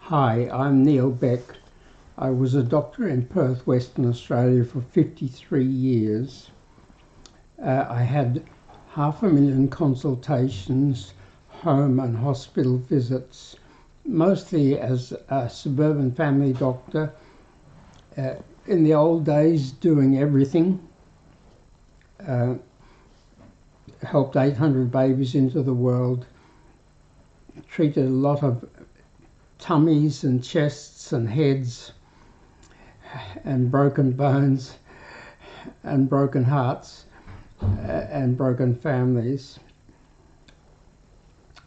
Hi, I'm Neil Beck. I was a doctor in Perth, Western Australia for 53 years. I had 500,000 consultations, home and hospital visits, mostly as a suburban family doctor. In the old days, doing everything. Helped 800 babies into the world, treated a lot of tummies and chests and heads and broken bones and broken hearts and broken families.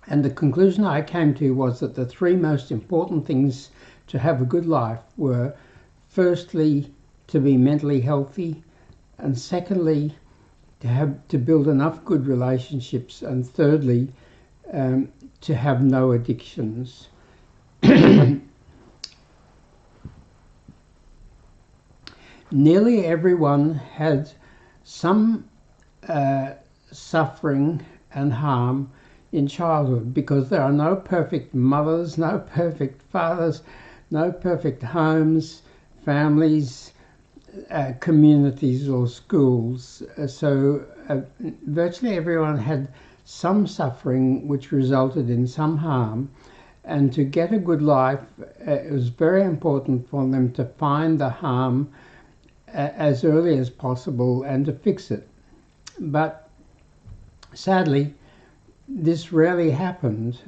And the conclusion I came to was that the three most important things to have a good life were, firstly, to be mentally healthy, and secondly, to build enough good relationships, and thirdly, to have no addictions. Nearly everyone had some suffering and harm in childhood, because there are no perfect mothers, no perfect fathers, no perfect homes, families, communities or schools. So virtually everyone had some suffering which resulted in some harm, and to get a good life, it was very important for them to find the harm as early as possible and to fix it. But sadly, this rarely happened.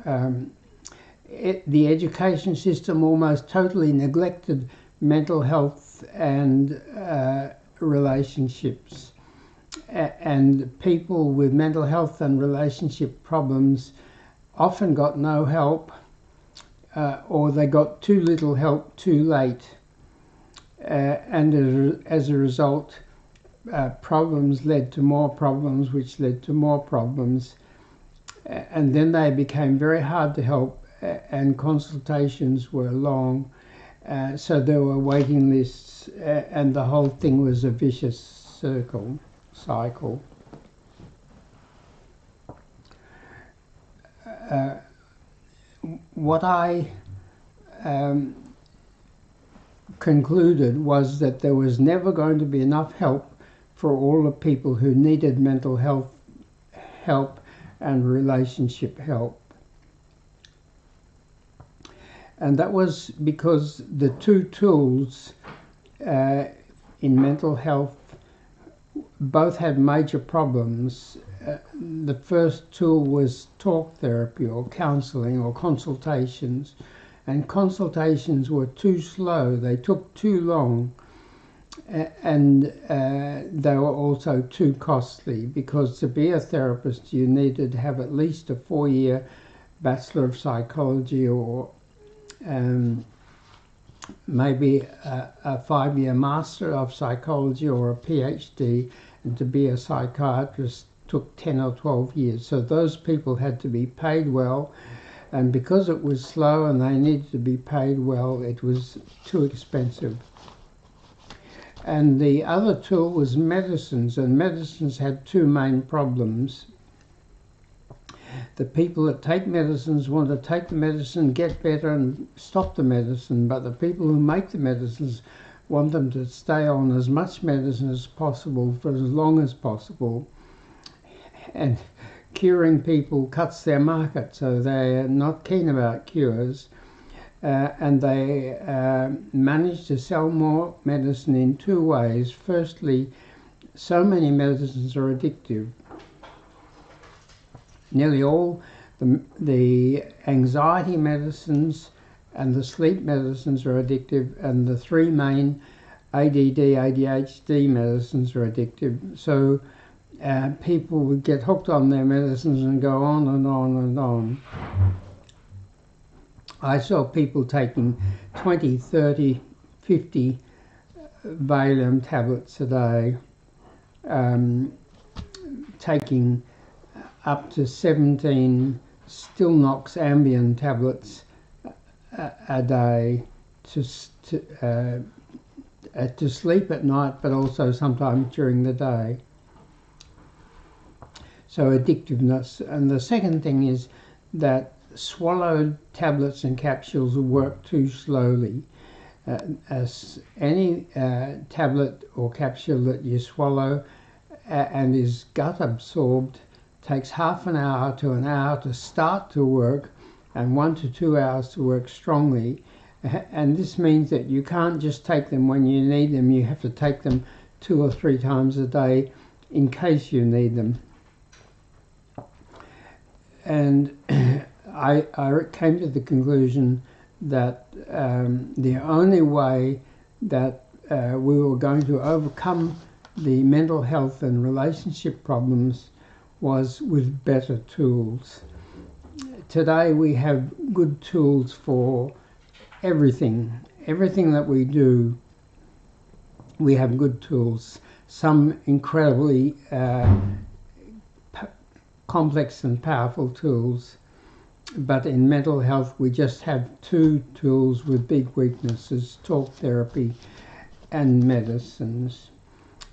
The education system almost totally neglected mental health and relationships. And people with mental health and relationship problems often got no help, or they got too little help too late. And as a result, problems led to more problems, which led to more problems. And then they became very hard to help, and consultations were long. So there were waiting lists, and the whole thing was a vicious cycle. What I concluded was that there was never going to be enough help for all the people who needed mental health help and relationship help. And that was because the two tools in mental health both had major problems. The first tool was talk therapy or counseling or consultations, and consultations were too slow. They took too long, and they were also too costly, because to be a therapist you needed to have at least a 4-year Bachelor of Psychology, or maybe a 5-year Master of Psychology or a PhD, and to be a psychiatrist took 10 or 12 years. So those people had to be paid well, and because it was slow and they needed to be paid well, it was too expensive. And the other tool was medicines, and medicines had two main problems. The people that take medicines want to take the medicine, get better and stop the medicine, but the people who make the medicines want them to stay on as much medicine as possible for as long as possible. And curing people cuts their market, so they're not keen about cures. And they manage to sell more medicine in two ways. Firstly, so many medicines are addictive. Nearly all the anxiety medicines and the sleep medicines are addictive, and the three main ADD, ADHD medicines are addictive. So people would get hooked on their medicines and go on and on and on. I saw people taking 20, 30, 50 Valium tablets a day, taking up to 17 Stilnox Ambien tablets a day to sleep at night, but also sometimes during the day. So addictiveness. And the second thing is that swallowed tablets and capsules work too slowly. As any tablet or capsule that you swallow and is gut absorbed takes half an hour to an hour to start to work and 1 to 2 hours to work strongly. And this means that you can't just take them when you need them, you have to take them 2 or 3 times a day in case you need them. And I came to the conclusion that the only way that we were going to overcome the mental health and relationship problems was with better tools. Today we have good tools for everything that we do. We have good tools, some incredibly complex and powerful tools, but in mental health we just have 2 tools with big weaknesses: talk therapy and medicines.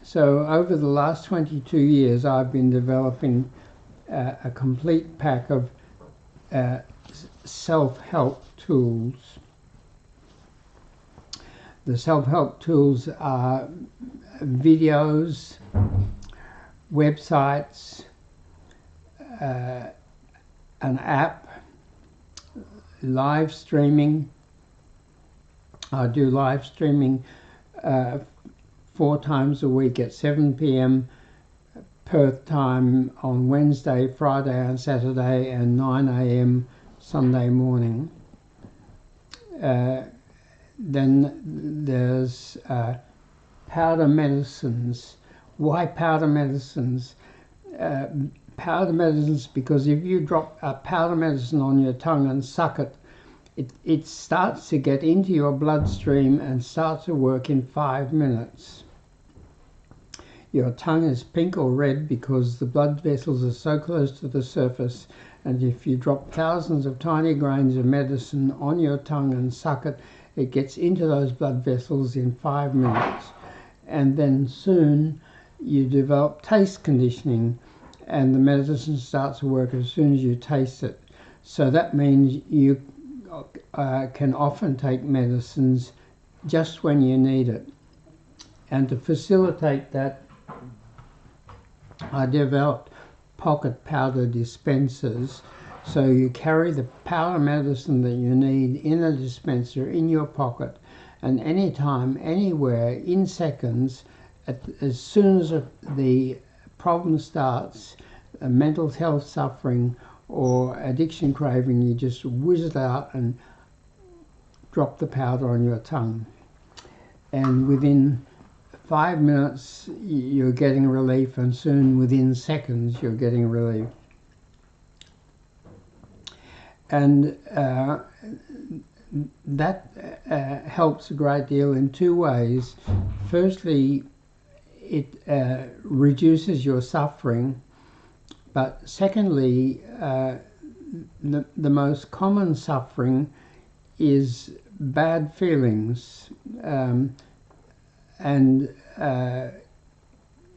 So over the last 22 years I've been developing a complete pack of self-help tools. The self-help tools are videos, websites, an app, live streaming. I do live streaming 4 times a week at 7 p.m. Perth time on Wednesday, Friday and Saturday, and 9 a.m. Sunday morning. Then there's powder medicines. Why powder medicines? Powder medicines because if you drop a powder medicine on your tongue and suck it, it starts to get into your bloodstream and starts to work in 5 minutes. Your tongue is pink or red because the blood vessels are so close to the surface, and if you drop thousands of tiny grains of medicine on your tongue and suck it, it gets into those blood vessels in 5 minutes. And then soon you develop taste conditioning, and the medicine starts to work as soon as you taste it. So that means you can often take medicines just when you need it. And to facilitate that, I developed pocket powder dispensers. So you carry the powder medicine that you need in a dispenser in your pocket, and anytime, anywhere, in seconds, as soon as the problem starts, a mental health suffering or addiction craving, you just whiz it out and drop the powder on your tongue. And within 5 minutes you're getting relief, and soon within seconds you're getting relief. And that helps a great deal in 2 ways. Firstly, it reduces your suffering, but secondly, the most common suffering is bad feelings, and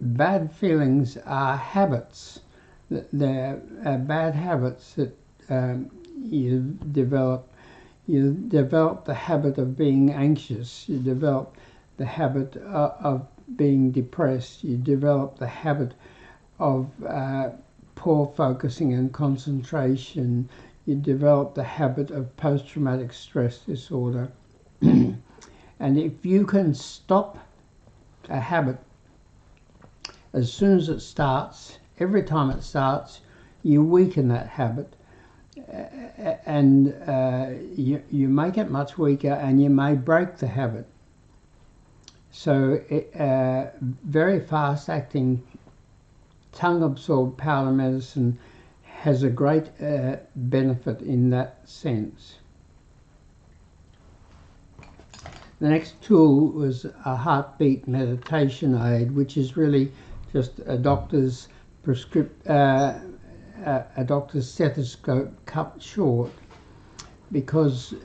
bad feelings are habits. They're bad habits that you develop. You develop the habit of being anxious. You develop the habit of being depressed. You develop the habit of poor focusing and concentration. You develop the habit of post-traumatic stress disorder. And if you can stop a habit as soon as it starts, every time it starts, you weaken that habit. And you make it much weaker, and you may break the habit. So very fast acting tongue-absorbed powder medicine has a great benefit in that sense. The next tool was a heartbeat meditation aid, which is really just a doctor's a doctor's stethoscope cut short, because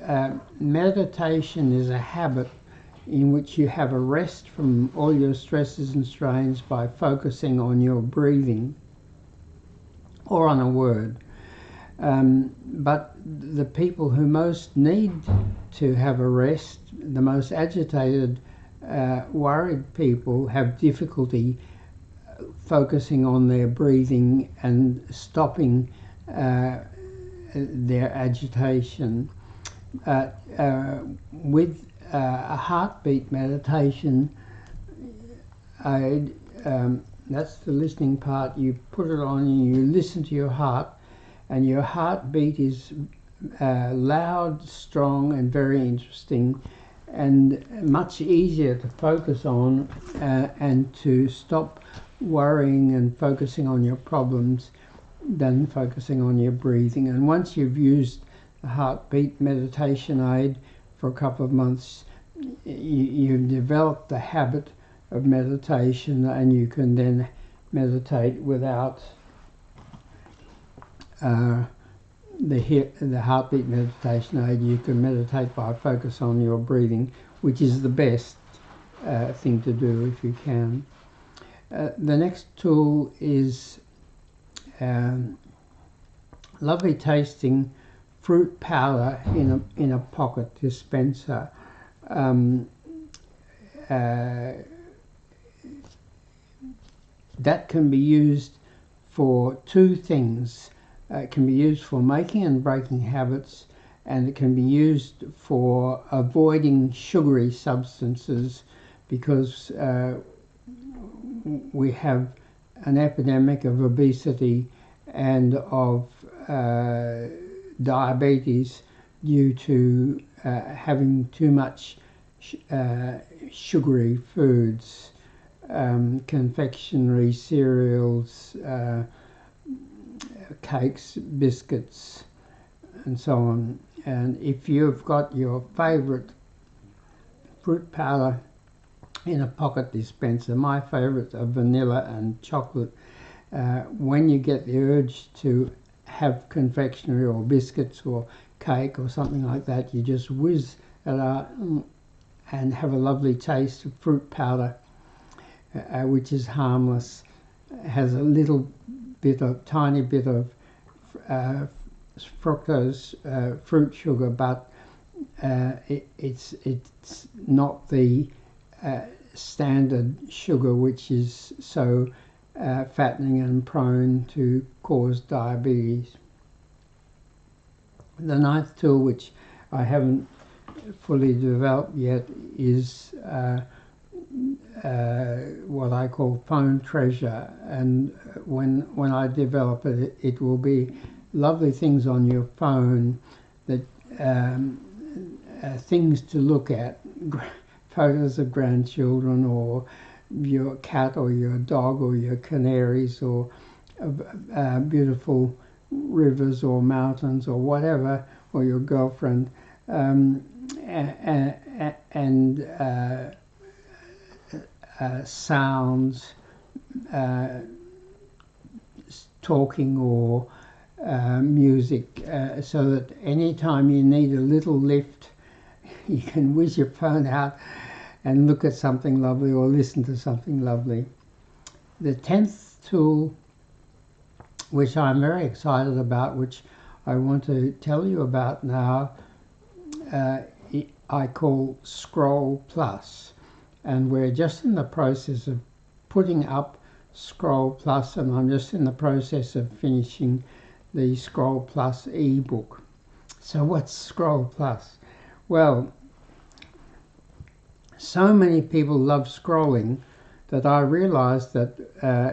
meditation is a habit in which you have a rest from all your stresses and strains by focusing on your breathing or on a word. But the people who most need to have a rest, the most agitated, worried people, have difficulty focusing on their breathing and stopping their agitation. With a heartbeat meditation, that's the listening part. You put it on and you listen to your heart, and your heartbeat is loud, strong, and very interesting, and much easier to focus on and to stop worrying and focusing on your problems than focusing on your breathing. And once you've used the heartbeat meditation aid for a couple of months, you've developed the habit of meditation, and you can then meditate without the heartbeat meditation aid. You can meditate by focus on your breathing, which is the best thing to do if you can. The next tool is lovely tasting fruit powder in a pocket dispenser. That can be used for two things. It can be used for making and breaking habits, and it can be used for avoiding sugary substances, because we have an epidemic of obesity and of diabetes due to having too much sugary foods, confectionery, cereals, cakes, biscuits, and so on. And if you've got your favourite fruit powder in a pocket dispenser, my favourites are vanilla and chocolate. When you get the urge to have confectionery or biscuits or cake or something like that, you just whiz it out and have a lovely taste of fruit powder, which is harmless, has a tiny bit of fructose, fruit sugar, but it's not the standard sugar, which is so fattening and prone to cause diabetes. The ninth tool, which I haven't fully developed yet, is what I call phone treasure, and when I develop it, it will be lovely things on your phone, that things to look at, photos of grandchildren, or your cat or your dog or your canaries, or beautiful rivers or mountains or whatever, or your girlfriend, and sounds, talking, or music, so that anytime you need a little lift, you can whiz your phone out and look at something lovely or listen to something lovely. The 10th tool, which I'm very excited about, which I want to tell you about now, I call Scroll Plus, and we're just in the process of putting up Scroll Plus, and I'm just in the process of finishing the Scroll Plus ebook. So what's Scroll Plus? Well, so many people love scrolling that I realized that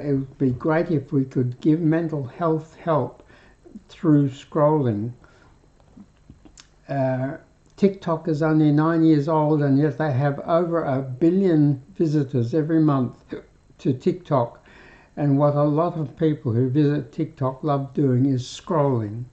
it would be great if we could give mental health help through scrolling. TikTok is only 9 years old, and yet they have over 1 billion visitors every month to TikTok. And what a lot of people who visit TikTok love doing is scrolling,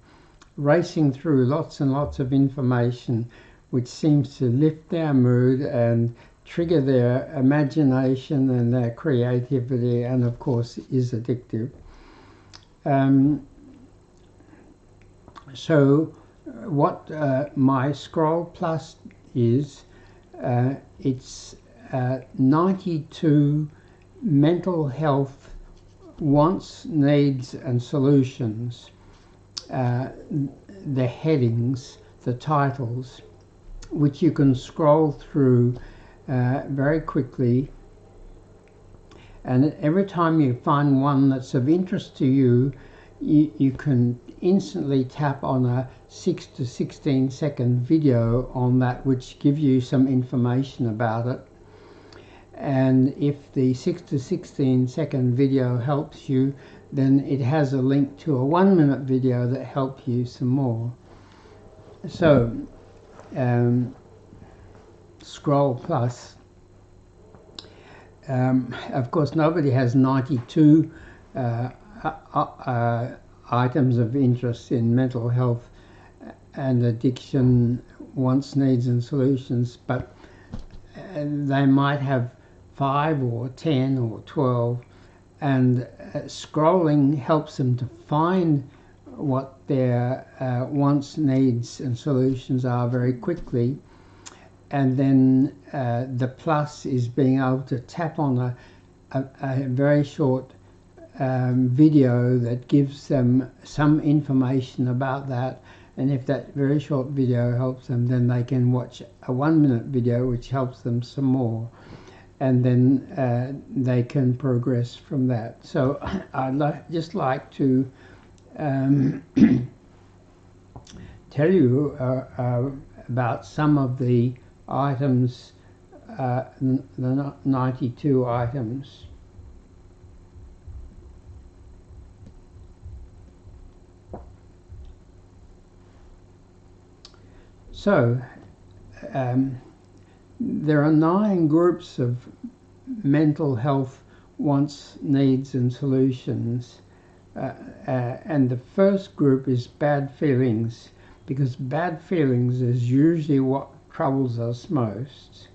racing through lots and lots of information, which seems to lift their mood and trigger their imagination and their creativity, and of course is addictive. So what my Scroll Plus is, it's 92 mental health wants, needs and solutions. the headings, the titles, which you can scroll through very quickly, and every time you find one that's of interest to you, you can instantly tap on a 6 to 16 second video on that, which gives you some information about it. And if the 6 to 16 second video helps you, then it has a link to a 1 minute video that helps you some more. So Scroll Plus, of course nobody has 92 items of interest in mental health and addiction, wants, needs and solutions, but they might have 5 or 10 or 12, and scrolling helps them to find what their wants, needs and solutions are very quickly. And then the plus is being able to tap on a very short video that gives them some information about that, and if that very short video helps them, then they can watch a 1 minute video which helps them some more, and then they can progress from that. So I'd just like to tell you about some of the items, the 92 items. So there are 9 groups of mental health wants, needs and solutions, and the first group is bad feelings, because bad feelings is usually what troubles us most.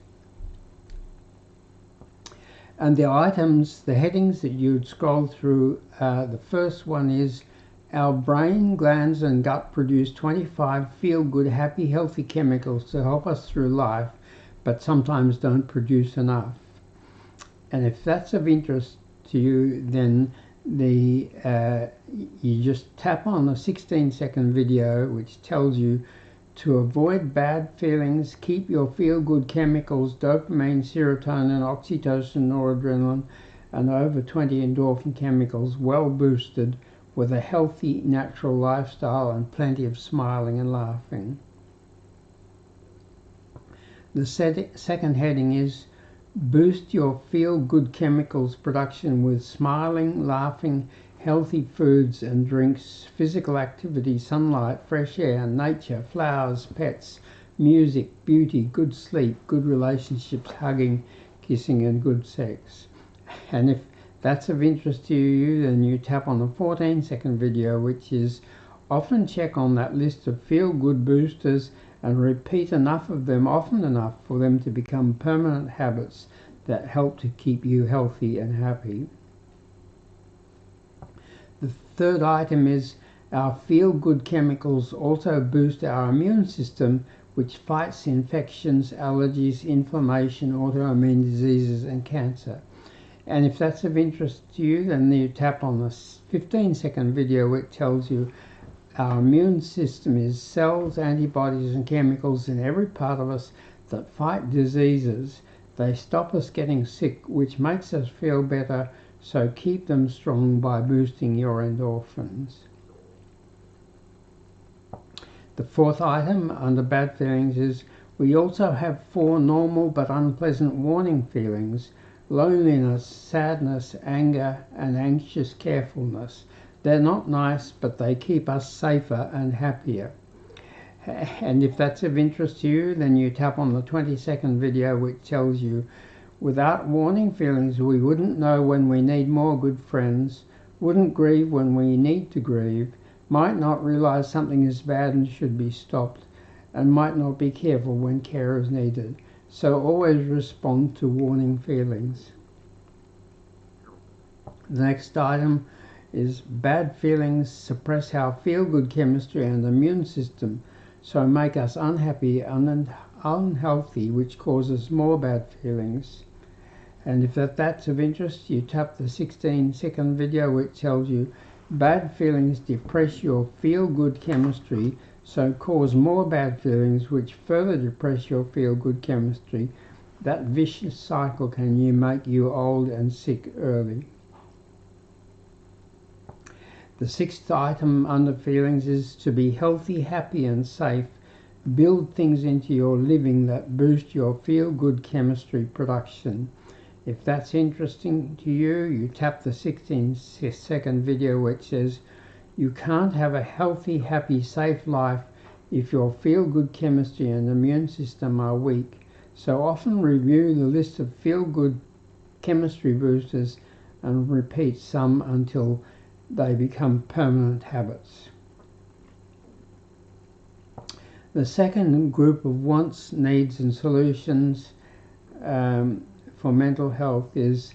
And the items, the headings that you'd scroll through, the first one is: our brain, glands and gut produce 25 feel-good, happy, healthy chemicals to help us through life, but sometimes don't produce enough. And if that's of interest to you, then you just tap on the 16-second video which tells you to avoid bad feelings, keep your feel-good chemicals, dopamine, serotonin, oxytocin, noradrenaline, and over 20 endorphin chemicals well boosted with a healthy, natural lifestyle and plenty of smiling and laughing. The second heading is: boost your feel-good chemicals production with smiling, laughing, healthy foods and drinks, physical activity, sunlight, fresh air, nature, flowers, pets, music, beauty, good sleep, good relationships, hugging, kissing and good sex. And if that's of interest to you, then you tap on the 14-second video, which is: often check on that list of feel-good boosters and repeat enough of them often enough for them to become permanent habits that help to keep you healthy and happy. The third item is: our feel-good chemicals also boost our immune system, which fights infections, allergies, inflammation, autoimmune diseases and cancer. And if that's of interest to you, then you tap on the 15-second video which tells you our immune system is cells, antibodies and chemicals in every part of us that fight diseases. They stop us getting sick, which makes us feel better, so keep them strong by boosting your endorphins. The fourth item under bad feelings is: we also have 4 normal but unpleasant warning feelings: loneliness, sadness, anger and anxious carefulness. They're not nice, but they keep us safer and happier. And if that's of interest to you, then you tap on the 20-second video which tells you: without warning feelings, we wouldn't know when we need more good friends, wouldn't grieve when we need to grieve, might not realize something is bad and should be stopped, and might not be careful when care is needed. So always respond to warning feelings. The next item is: bad feelings suppress our feel-good chemistry and immune system, so make us unhappy and unhealthy, which causes more bad feelings. And if that's of interest, you tap the 16-second video which tells you Bad feelings depress your feel-good chemistry, so cause more bad feelings which further depress your feel-good chemistry. That vicious cycle can make you old and sick early. The sixth item under feelings is to be healthy, happy and safe. Build things into your living that boost your feel-good chemistry production. If that's interesting to you, you tap the 16-second video which says, you can't have a healthy, happy, safe life if your feel-good chemistry and immune system are weak. So often review the list of feel-good chemistry boosters and repeat some until they become permanent habits. The second group of wants, needs and solutions for mental health is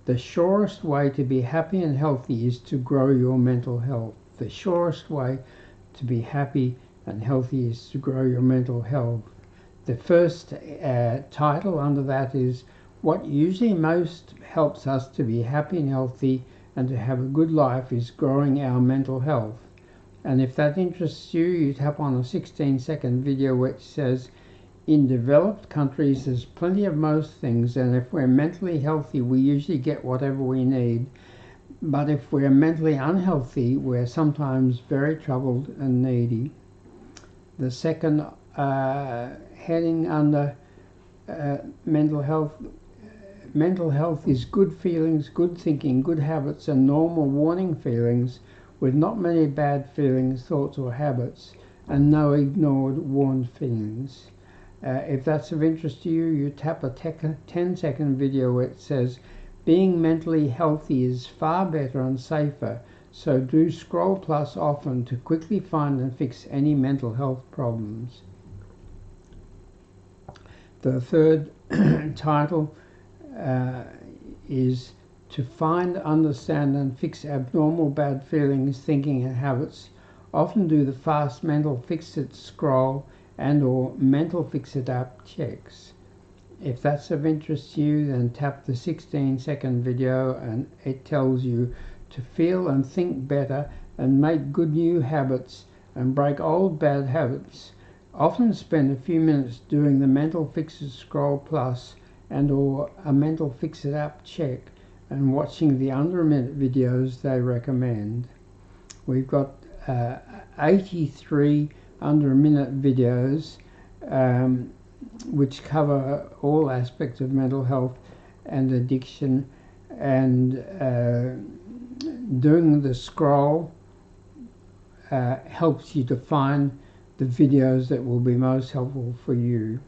the surest way to be happy and healthy is to grow your mental health. The surest way to be happy and healthy is to grow your mental health. The first title under that is what usually most helps us to be happy and healthy and to have a good life is growing our mental health. And if that interests you, you tap on a 16-second video which says, in developed countries there's plenty of most things, and if we're mentally healthy we usually get whatever we need. But if we're mentally unhealthy, we're sometimes very troubled and needy. The second heading under mental health is good feelings, good thinking, good habits and normal warning feelings with not many bad feelings, thoughts or habits, and no ignored warned feelings. If that's of interest to you, you tap a 10-second video where it says, being mentally healthy is far better and safer, so do scroll plus often to quickly find and fix any mental health problems. The third title is to find, understand and fix abnormal bad feelings, thinking and habits. Often do the fast mental fix-it scroll and or mental fix-it app checks. If that's of interest to you, then tap the 16-second video and it tells you to feel and think better and make good new habits and break old bad habits. Often spend a few minutes doing the mental fix-it scroll plus and or a mental fix-it app check and watching the under a minute videos they recommend. We've got 83 under a minute videos which cover all aspects of mental health and addiction, and doing the scroll helps you to find the videos that will be most helpful for you.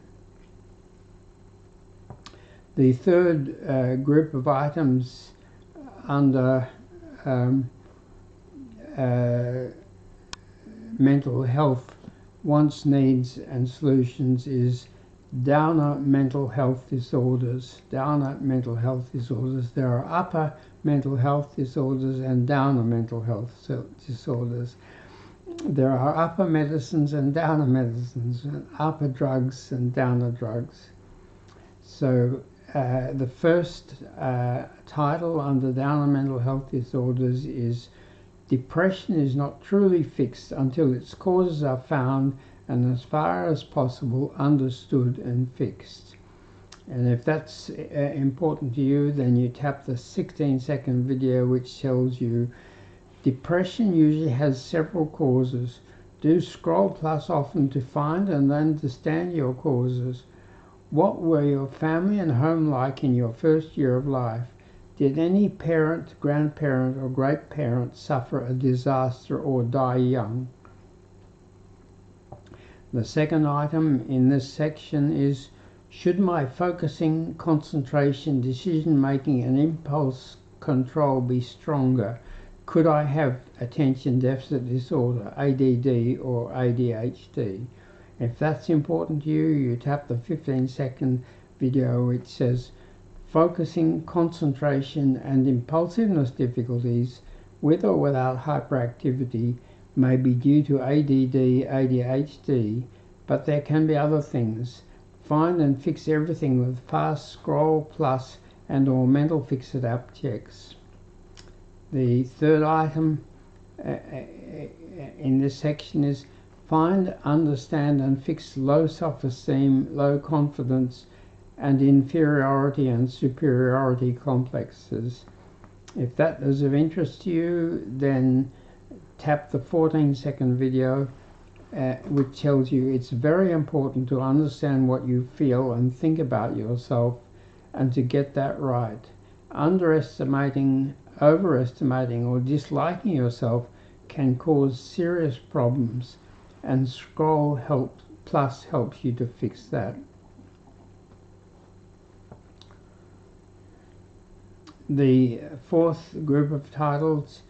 The third group of items under mental health wants, needs and solutions is downer mental health disorders. Downer mental health disorders. There are upper mental health disorders and downer mental health disorders. There are upper medicines and downer medicines, and upper drugs and downer drugs. So the first title under downer mental health disorders is depression is not truly fixed until its causes are found and as far as possible understood and fixed. And if that's important to you, then you tap the 16-second video which tells you depression usually has several causes. Do scroll plus often to find and understand your causes. What were your family and home like in your first year of life? Did any parent, grandparent or great-parent suffer a disaster or die young? The second item in this section is, should my focusing, concentration, decision-making and impulse control be stronger? Could I have attention deficit disorder, ADD or ADHD? If that's important to you, you tap the 15-second video which says, focusing, concentration and impulsiveness difficulties with or without hyperactivity may be due to ADD, ADHD, but there can be other things. Find and fix everything with fast scroll plus and or mental fix-it app checks. The third item in this section is find, understand and fix low self-esteem, low confidence and inferiority and superiority complexes. If that is of interest to you, then tap the 14-second video which tells you it's very important to understand what you feel and think about yourself and to get that right. Underestimating, overestimating or disliking yourself can cause serious problems, and Scroll Help Plus helps you to fix that. The fourth group of titles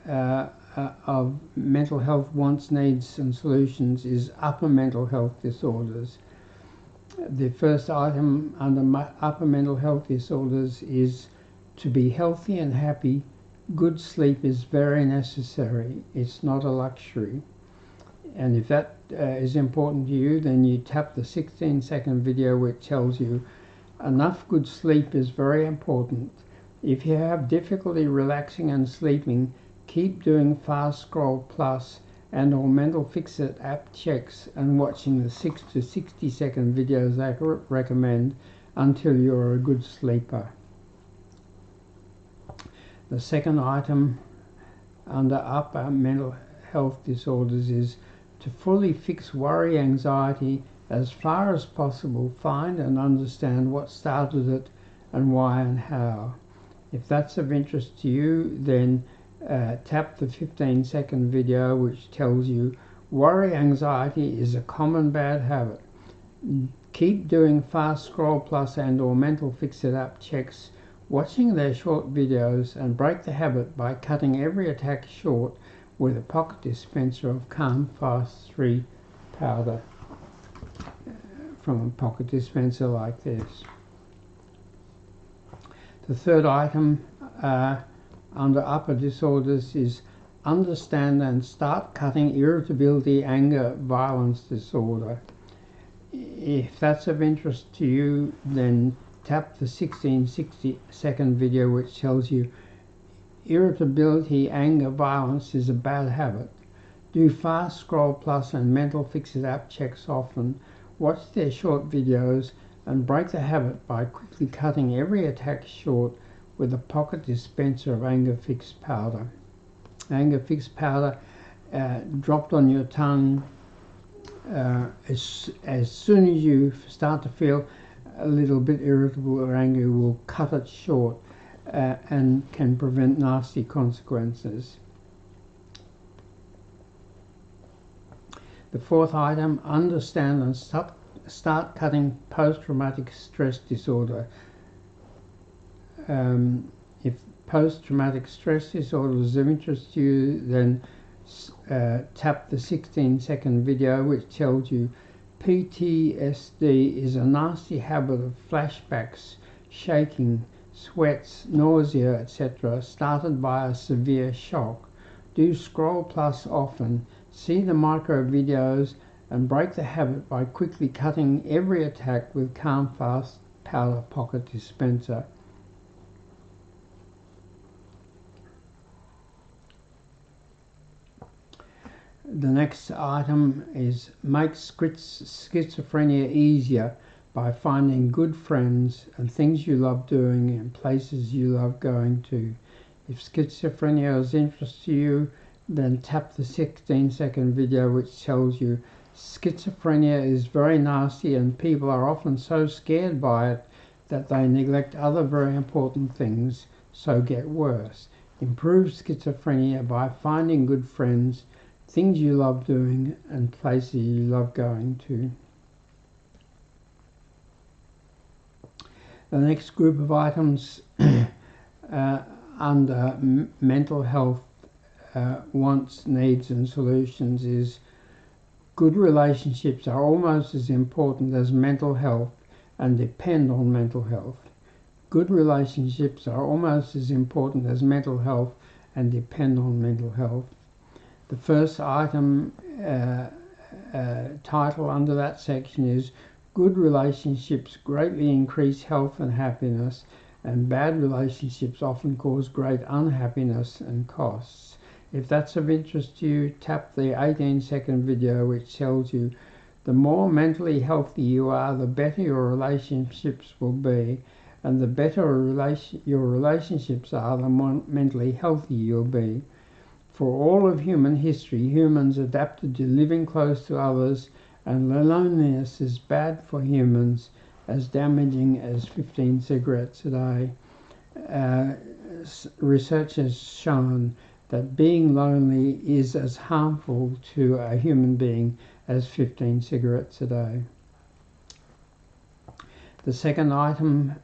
of mental health wants, needs and solutions is upper mental health disorders. The first item under upper mental health disorders is to be healthy and happy. Good sleep is very necessary. It's not a luxury. And if that is important to you, then you tap the 16-second video which tells you enough good sleep is very important. If you have difficulty relaxing and sleeping, keep doing Fast Scroll Plus and or Mental Fix-It app checks and watching the 6 to 60-second videos I recommend until you're a good sleeper. The second item under upper mental health disorders is to fully fix worry, anxiety, as far as possible, find and understand what started it and why and how. If that's of interest to you, then tap the 15-second video which tells you worry, anxiety is a common bad habit. Keep doing Fast Scroll Plus and or Mental Fix-It app checks, watching their short videos, and break the habit by cutting every attack short with a pocket dispenser of Calm Fast 3 powder from a pocket dispenser like this. The third item under upper disorders is understand and start cutting irritability, anger, violence disorder. If that's of interest to you, then tap the 16-60-second video which tells you irritability, anger, violence is a bad habit. Do Fast Scroll Plus and Mental Fix-It app checks often. Watch their short videos and break the habit by quickly cutting every attack short with a pocket dispenser of Anger Fix powder. Anger Fix powder dropped on your tongue as soon as you start to feel a little bit irritable or angry, will cut it short and can prevent nasty consequences. The fourth item, understand and start cutting post-traumatic stress disorder. If post-traumatic stress disorder is of interest to you, then tap the 16-second video which tells you PTSD is a nasty habit of flashbacks, shaking, sweats, nausea, etc. started by a severe shock. Do Scroll Plus often, see the micro videos and break the habit by quickly cutting every attack with Calm Fast powder pocket dispenser. The next item is make schizophrenia easier by finding good friends and things you love doing and places you love going to. If schizophrenia is of interest to you, then tap the 16-second video which tells you schizophrenia is very nasty and people are often so scared by it that they neglect other very important things, so get worse. Improve schizophrenia by finding good friends, things you love doing and places you love going to. The next group of items under mental health wants, needs and solutions is good relationships are almost as important as mental health and depend on mental health. Good relationships are almost as important as mental health and depend on mental health. The first item title under that section is good relationships greatly increase health and happiness, and bad relationships often cause great unhappiness and costs. If that's of interest to you, tap the 18-second video which tells you the more mentally healthy you are, the better your relationships will be, and the better your relationships are, the more mentally healthy you'll be. For all of human history, humans adapted to living close to others, and loneliness is bad for humans, as damaging as 15 cigarettes a day. Research has shown that being lonely is as harmful to a human being as 15 cigarettes a day. The second item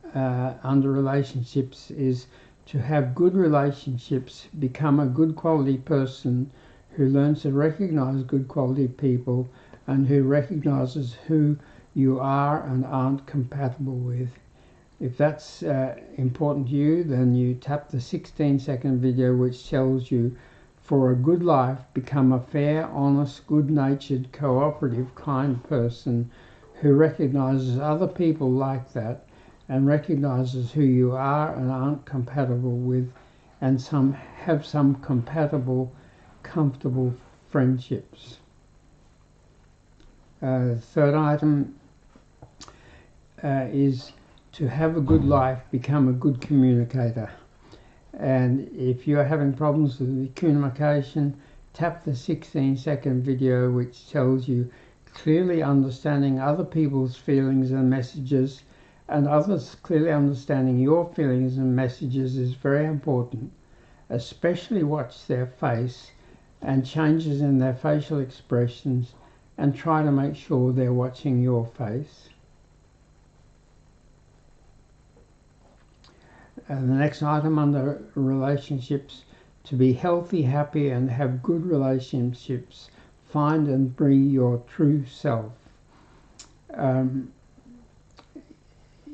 under relationships is to have good relationships, become a good quality person who learns to recognize good quality people and who recognizes who you are and aren't compatible with. If that's important to you, then you tap the 16-second video which tells you, for a good life, become a fair, honest, good-natured, cooperative, kind person who recognizes other people like that and recognizes who you are and aren't compatible with, and have some compatible, comfortable friendships. Third item is to have a good life, become a good communicator. And if you're having problems with communication, tap the 16-second video which tells you clearly understanding other people's feelings and messages, and others clearly understanding your feelings and messages is very important. Especially watch their face and changes in their facial expressions, and try to make sure they're watching your face. And the next item under relationships, to be healthy, happy and have good relationships, find and be your true self.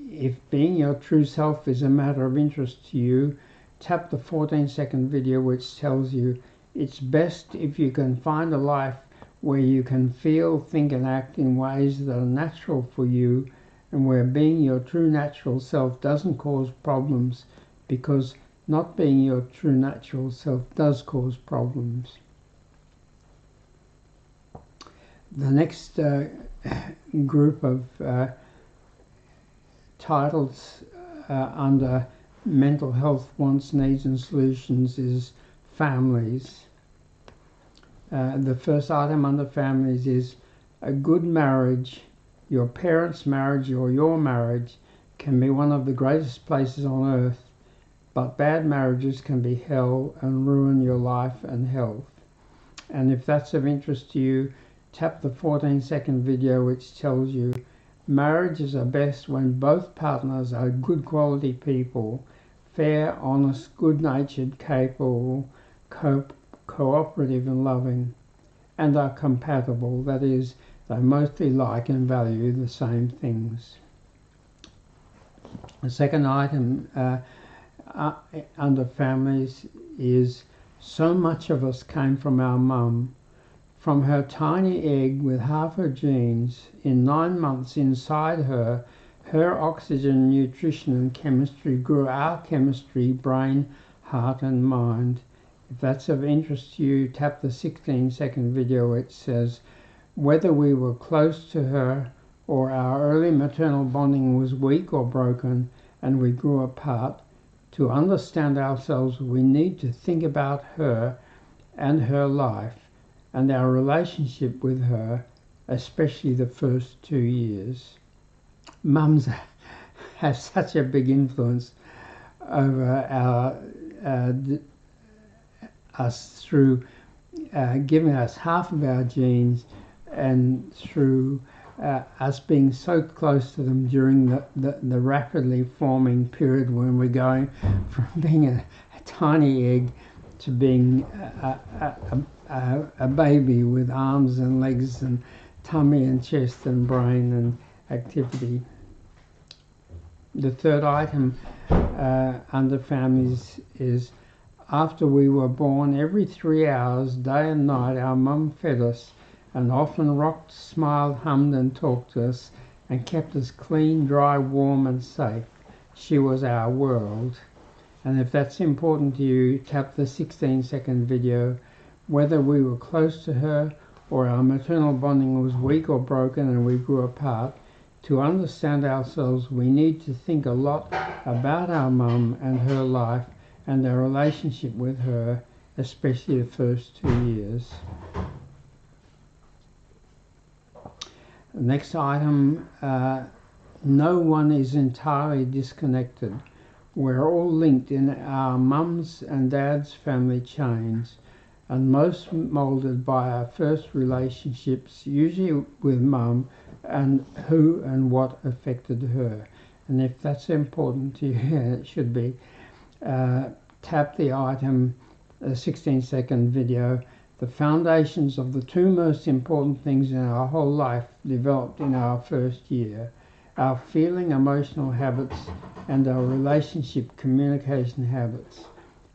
If being your true self is a matter of interest to you, tap the 14-second video which tells you it's best if you can find a life where you can feel, think and act in ways that are natural for you, and where being your true natural self doesn't cause problems, because not being your true natural self does cause problems. The next group of titles under mental health wants, needs and solutions is families. The first item under families is a good marriage. Your parents' marriage or your marriage can be one of the greatest places on earth, but bad marriages can be hell and ruin your life and health. And if that's of interest to you, tap the 14-second video which tells you marriages are best when both partners are good quality people, fair, honest, good-natured, capable, cooperative and loving, and are compatible. That is, they mostly like and value the same things. The second item under families is so much of us came from our mum. From her tiny egg with half her genes, in 9 months inside her, her oxygen, nutrition and chemistry grew our chemistry, brain, heart and mind. If that's of interest to you, tap the 16-second video which says whether we were close to her or our early maternal bonding was weak or broken and we grew apart. To understand ourselves, we need to think about her and her life and our relationship with her, especially the first 2 years. Mums have such a big influence over us through giving us half of our genes, and through us being so close to them during the rapidly forming period when we're going from being a tiny egg to being a baby with arms and legs and tummy and chest and brain and activity. The third item under families is after we were born, every 3 hours, day and night, our mum fed us and often rocked, smiled, hummed and talked to us and kept us clean, dry, warm and safe. She was our world. And if that's important to you, tap the 16-second video. Whether we were close to her or our maternal bonding was weak or broken and we grew apart, to understand ourselves we need to think a lot about our mum and her life and our relationship with her, especially the first 2 years. Next item, no one is entirely disconnected. We're all linked in our mums and dads' family chains, and most moulded by our first relationships, usually with mum, and who and what affected her. And if that's important to you, it should be, tap the item, 16-second video. The foundations of the two most important things in our whole life developed in our first year: our feeling, emotional habits, and our relationship communication habits.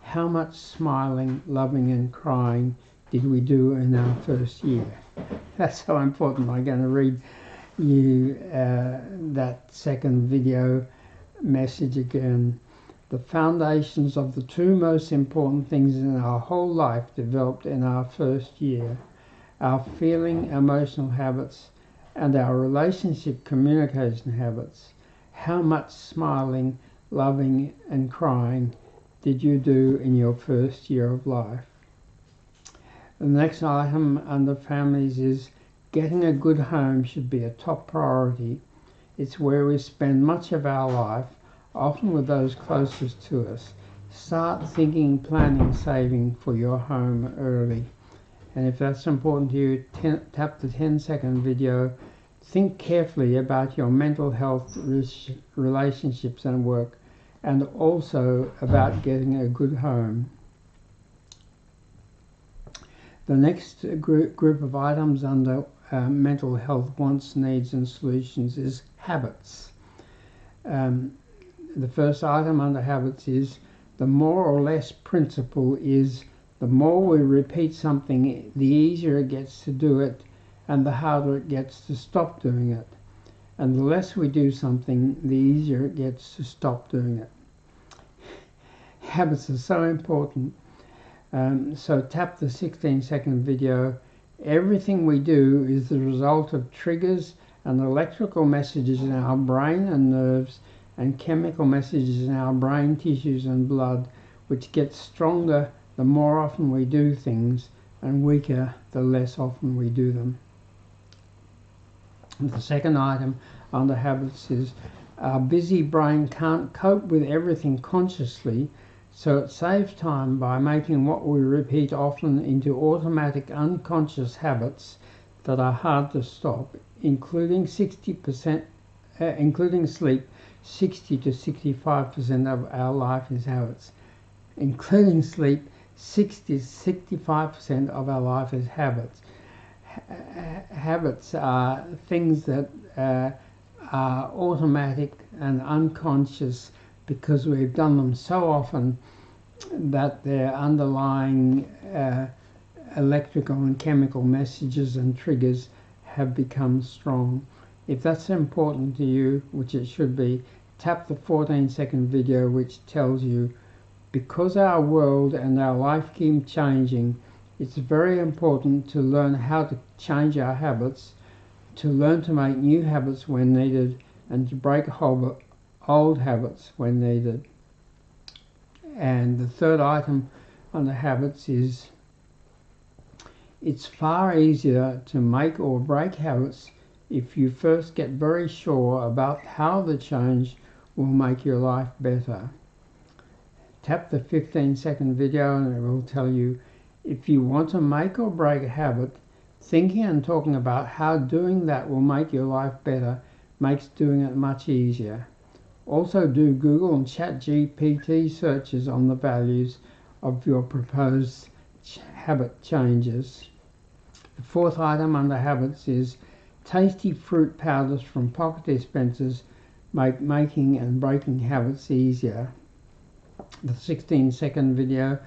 How much smiling, loving, and crying did we do in our first year? That's so important. I'm going to read you that second video message again. The foundations of the two most important things in our whole life developed in our first year: our feeling, emotional habits, and our relationship communication habits. How much smiling, loving, and crying did you do in your first year of life? The next item under families is getting a good home should be a top priority. It's where we spend much of our life, often with those closest to us. Start thinking, planning, saving for your home early. And if that's important to you, tap the 10-second video. Think carefully about your mental health, relationships and work, and also about getting a good home. The next group of items under mental health wants, needs and solutions is habits. The first item under habits is the more or less principle is the more we repeat something, the easier it gets to do it and the harder it gets to stop doing it. And the less we do something, the easier it gets to stop doing it. Habits are so important. So tap the 16-second video. Everything we do is the result of triggers and electrical messages in our brain and nerves and chemical messages in our brain tissues and blood, which get stronger the more often we do things and weaker the less often we do them. And the second item under habits is our busy brain can't cope with everything consciously, so it saves time by making what we repeat often into automatic unconscious habits that are hard to stop, including sleep. 60 to 65% of our life is habits. Including sleep, 60 to 65% of our life is habits. Habits are things that are automatic and unconscious because we've done them so often that their underlying electrical and chemical messages and triggers have become strong. If that's important to you, which it should be, tap the 14-second video which tells you, because our world and our life keep changing, it's very important to learn how to change our habits, to learn to make new habits when needed, and to break old habits when needed. And the third item on the habits is it's far easier to make or break habits if you first get very sure about how the change will make your life better. Tap the 15-second video and it will tell you if you want to make or break a habit, thinking and talking about how doing that will make your life better makes doing it much easier. Also do Google and ChatGPT searches on the values of your proposed habit changes. The fourth item under habits is tasty fruit powders from pocket dispensers make making and breaking habits easier. The 16-second video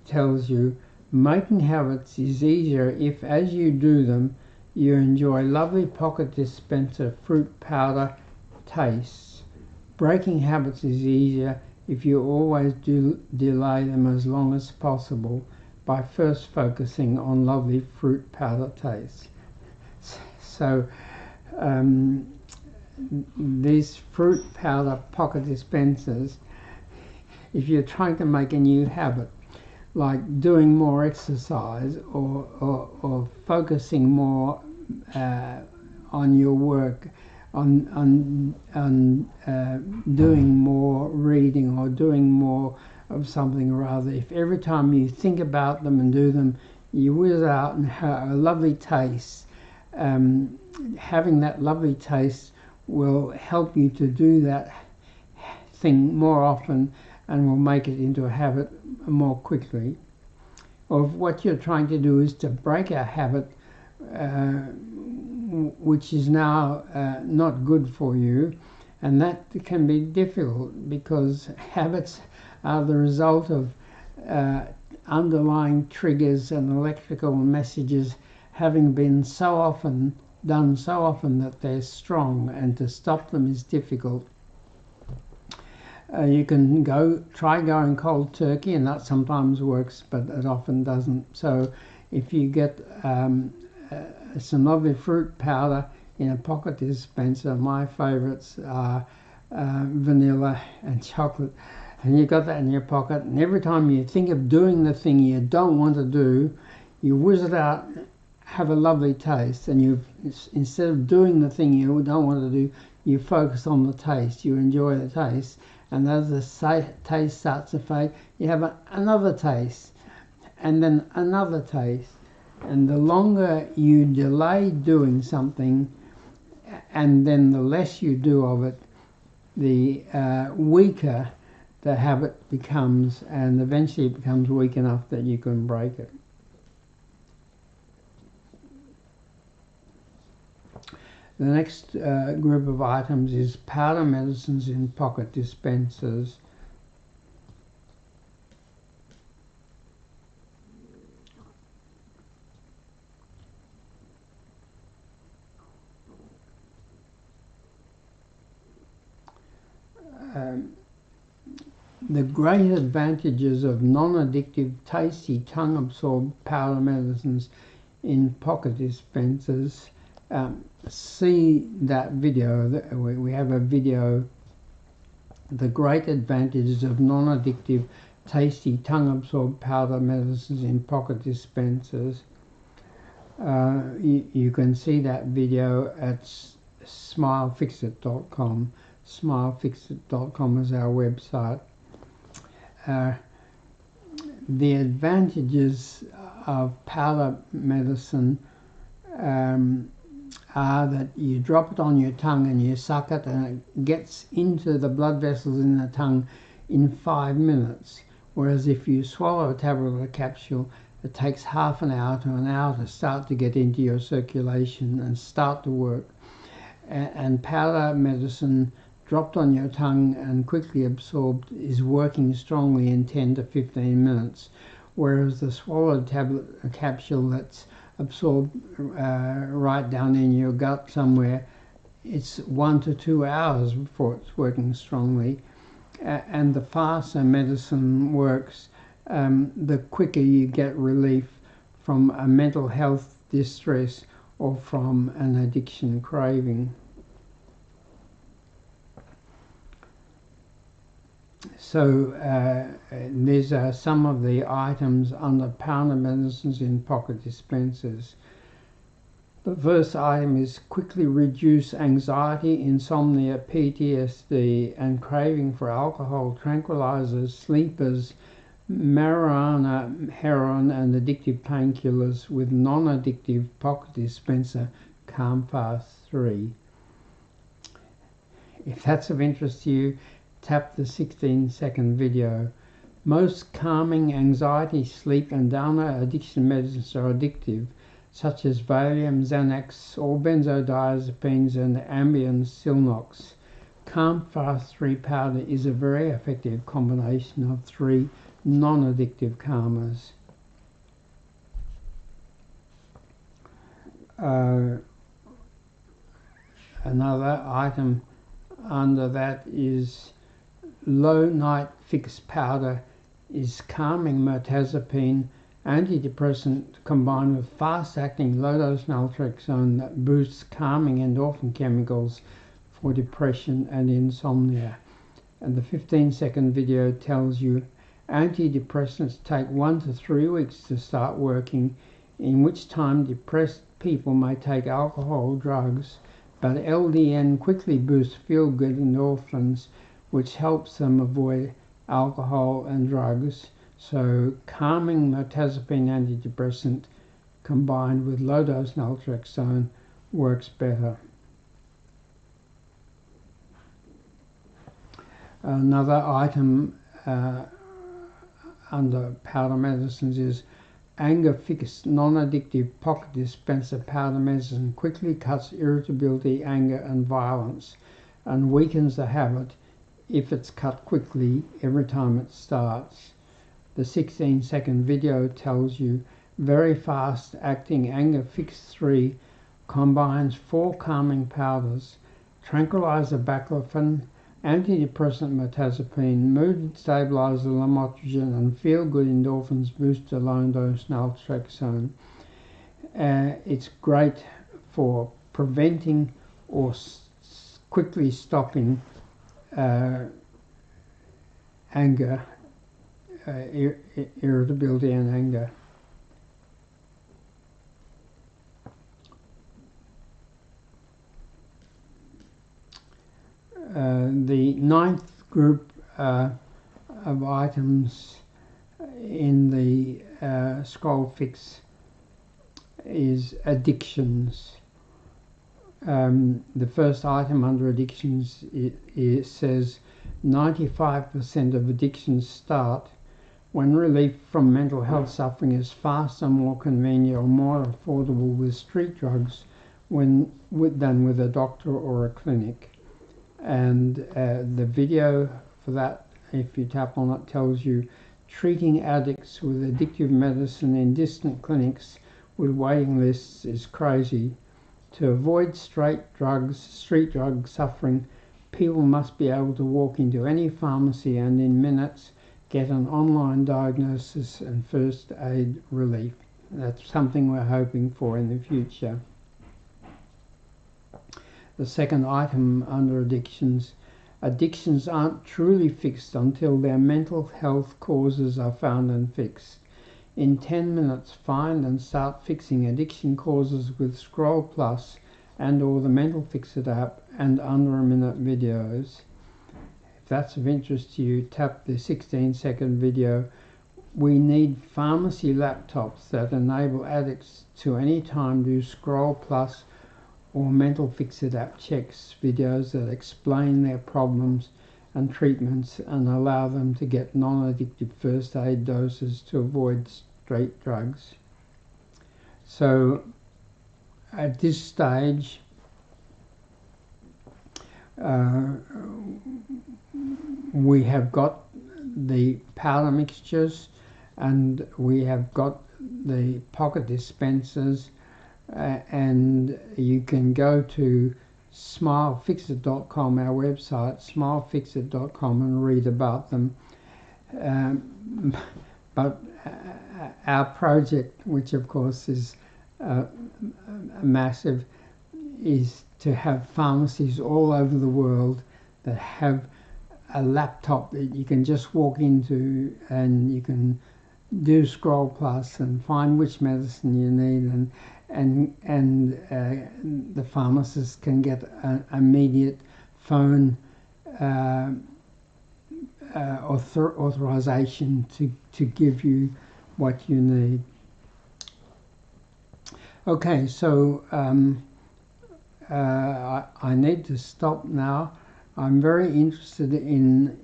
tells you making habits is easier if, as you do them, you enjoy lovely pocket dispenser fruit powder tastes. Breaking habits is easier if you always do delay them as long as possible by first focusing on lovely fruit powder taste. So these fruit powder pocket dispensers, if you're trying to make a new habit, like doing more exercise or focusing more on your work, on doing more reading or doing more of something or other, if every time you think about them and do them, you whiz out and have a lovely taste, having that lovely taste will help you to do that thing more often and will make it into a habit more quickly. Or if what you're trying to do is to break a habit which is now not good for you, and that can be difficult because habits are the result of underlying triggers and electrical messages having been done so often that they're strong, and to stop them is difficult. You can try going cold turkey, and that sometimes works, but it often doesn't. So if you get some lovely fruit powder in a pocket dispenser, my favourites are vanilla and chocolate, and you got that in your pocket, and every time you think of doing the thing you don't want to do, you whiz it out, have a lovely taste, and you, instead of doing the thing you don't want to do, you focus on the taste, you enjoy the taste, and as the taste starts to fade, you have another taste, and then another taste. And the longer you delay doing something, and then the less you do of it, the weaker the habit becomes, and eventually it becomes weak enough that you can break it. The next group of items is powder medicines in pocket dispensers. The great advantages of non-addictive, tasty, tongue-absorbed powder medicines in pocket dispensers. See that video. We have a video, the great advantages of non-addictive, tasty, tongue-absorbed powder medicines in pocket dispensers. You can see that video at smilefixit.com. Smilefixit.com is our website. The advantages of powder medicine are that you drop it on your tongue and you suck it, and it gets into the blood vessels in the tongue in 5 minutes, whereas if you swallow a tablet or a capsule, it takes half an hour to an hour to start to get into your circulation and start to work. And powder medicine dropped on your tongue and quickly absorbed is working strongly in 10 to 15 minutes, whereas the swallowed tablet or capsule that's absorbed right down in your gut somewhere, it's 1 to 2 hours before it's working strongly. And the faster medicine works, the quicker you get relief from a mental health distress or from an addiction craving. So these are some of the items under powder medicines in pocket dispensers. The first item is quickly reduce anxiety, insomnia, PTSD, and craving for alcohol, tranquilizers, sleepers, marijuana, heroin, and addictive painkillers with non-addictive pocket dispenser Calm-Fast 3. If that's of interest to you, tap the 16-second video. Most calming anxiety, sleep, and downer addiction medicines are addictive, such as Valium, Xanax, or benzodiazepines and Ambien, Silnox. Calm-Fast 3 powder is a very effective combination of 3 non-addictive calmers. Another item under that is low night fix powder is calming mirtazapine antidepressant combined with fast-acting low-dose naltrexone that boosts calming endorphin chemicals for depression and insomnia. And the 15-second video tells you antidepressants take 1 to 3 weeks to start working, in which time depressed people may take alcohol drugs, but LDN quickly boosts feel-good endorphins, which helps them avoid alcohol and drugs. So calming mirtazapine antidepressant combined with low-dose naltrexone works better. Another item under powder medicines is Anger Fix non-addictive pocket dispenser powder medicine quickly cuts irritability, anger and violence and weakens the habit if it's cut quickly every time it starts. The 16-second video tells you very fast acting Anger Fix 3 combines 4 calming powders: tranquilizer baclofen, antidepressant mirtazapine, mood stabilizer lamotrigine, and feel-good endorphins booster low-dose naltrexone. It's great for preventing or quickly stopping anger, irritability and anger. The 9th group of items in the scroll fix is addictions. The first item under addictions, it says 95% of addictions start when relief from mental health suffering is faster, more convenient or more affordable with street drugs than with a doctor or a clinic. And the video for that, if you tap on it, tells you treating addicts with addictive medicine in distant clinics with waiting lists is crazy. To avoid street drug suffering, people must be able to walk into any pharmacy and in minutes get an online diagnosis and first aid relief. That's something we're hoping for in the future. The second item under addictions, addictions aren't truly fixed until their mental health causes are found and fixed. In 10 minutes, find and start fixing addiction causes with Scroll Plus and or the Mental Fix-It app and under a minute videos. If that's of interest to you, tap the 16-second video. We need pharmacy laptops that enable addicts to anytime do Scroll Plus or Mental Fix-It app checks, videos that explain their problems and treatments and allow them to get non-addictive first aid doses to avoid straight drugs. So at this stage, we have got the powder mixtures and we have got the pocket dispensers, and you can go to smilefixit.com, our website, smilefixit.com, and read about them. But our project, which of course is massive, is to have pharmacies all over the world that have a laptop that you can just walk into and you can do Scroll Plus and find which medicine you need, and the pharmacist can get an immediate phone authorization to give you what you need. Okay, so I need to stop now. I'm very interested in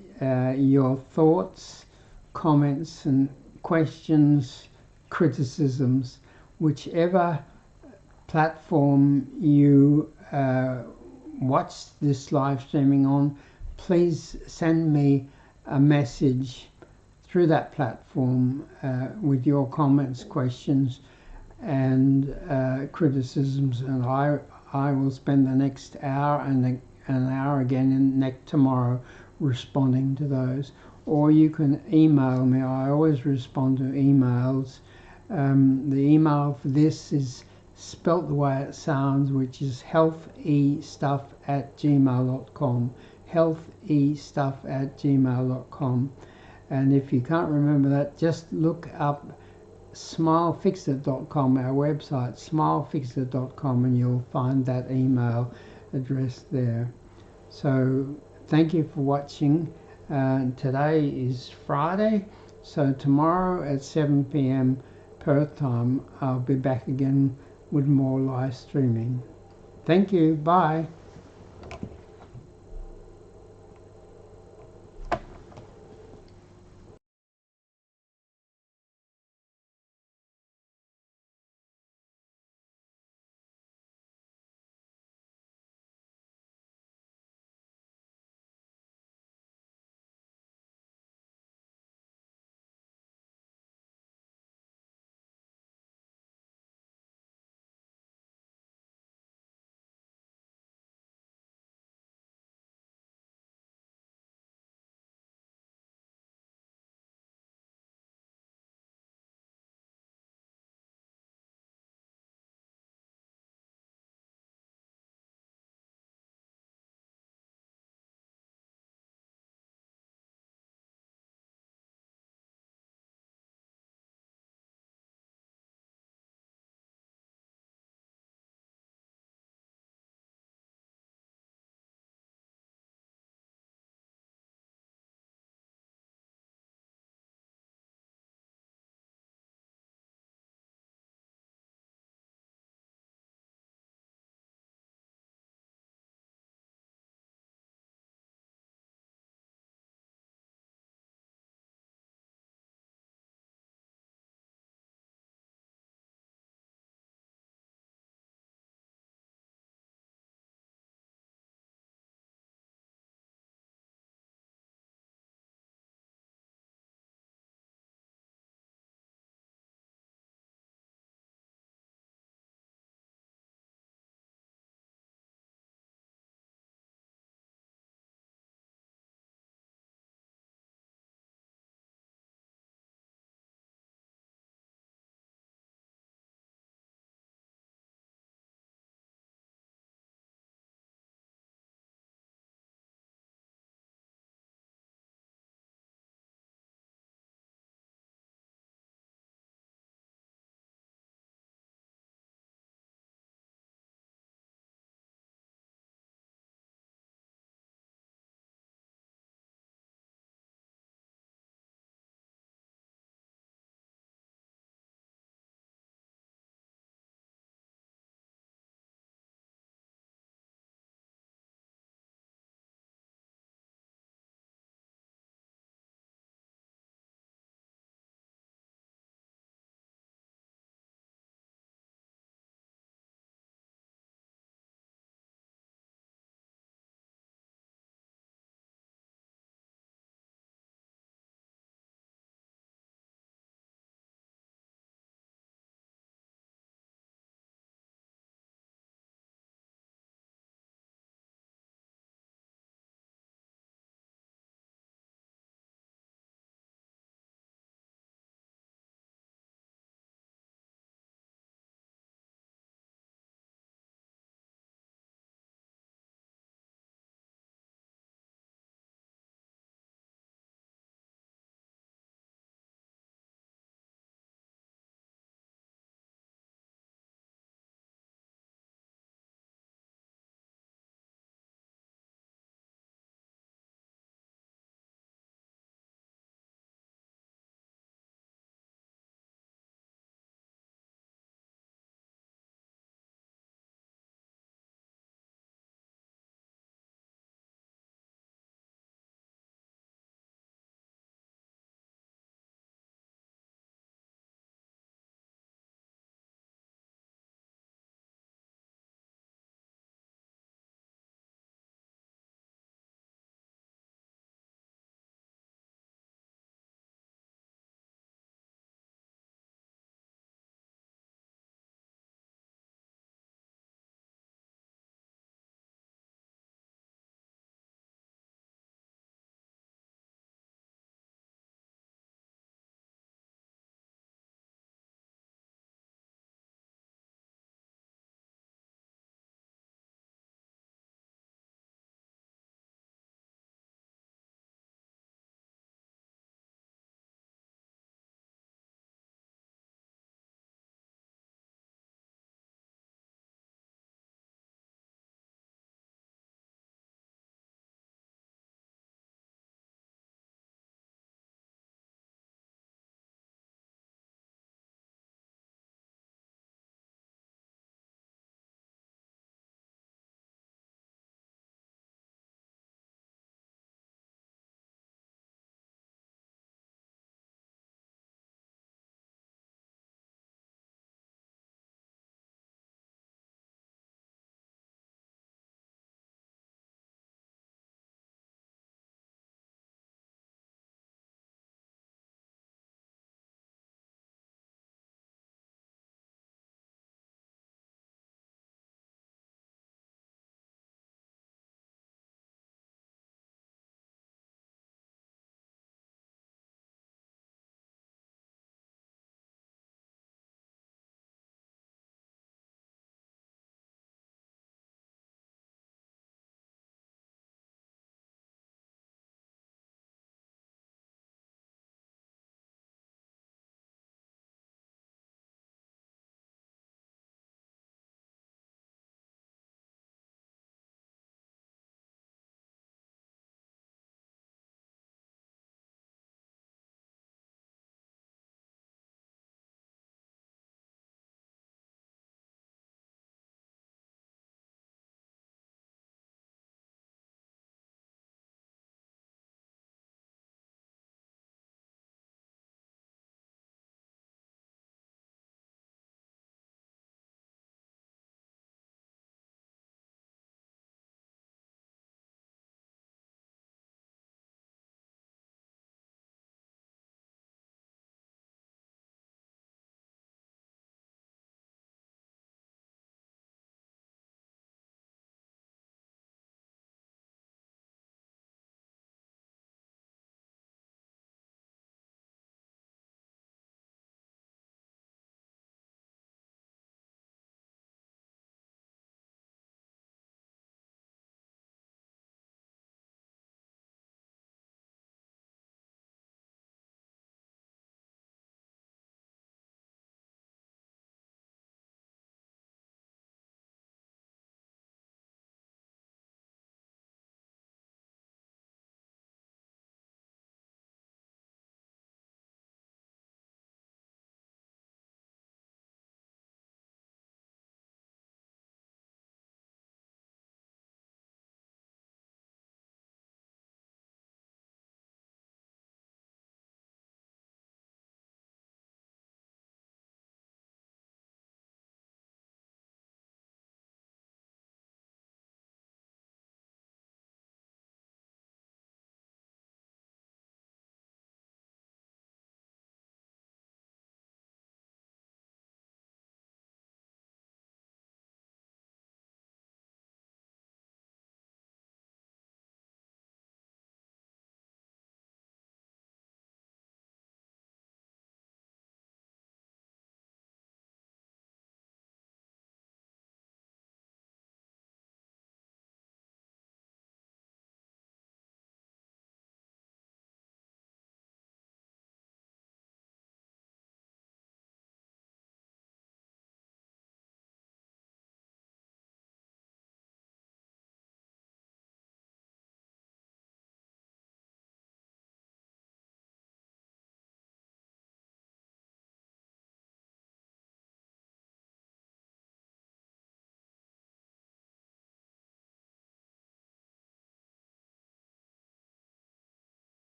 your thoughts, comments and questions, criticisms, whichever platform you watch this live streaming on. Please send me a message through that platform with your comments, questions and criticisms, and I will spend the next hour and an hour again tomorrow responding to those. Or you can email me. I always respond to emails. The email for this is spelt the way it sounds, which is healthestuff@gmail.com. healthestuff@gmail.com. And if you can't remember that, just look up smilefixit.com, our website, smilefixit.com, and you'll find that email address there. So thank you for watching. Today is Friday, so tomorrow at 7 p.m. Perth time, I'll be back again with more live streaming. Thank you. Bye.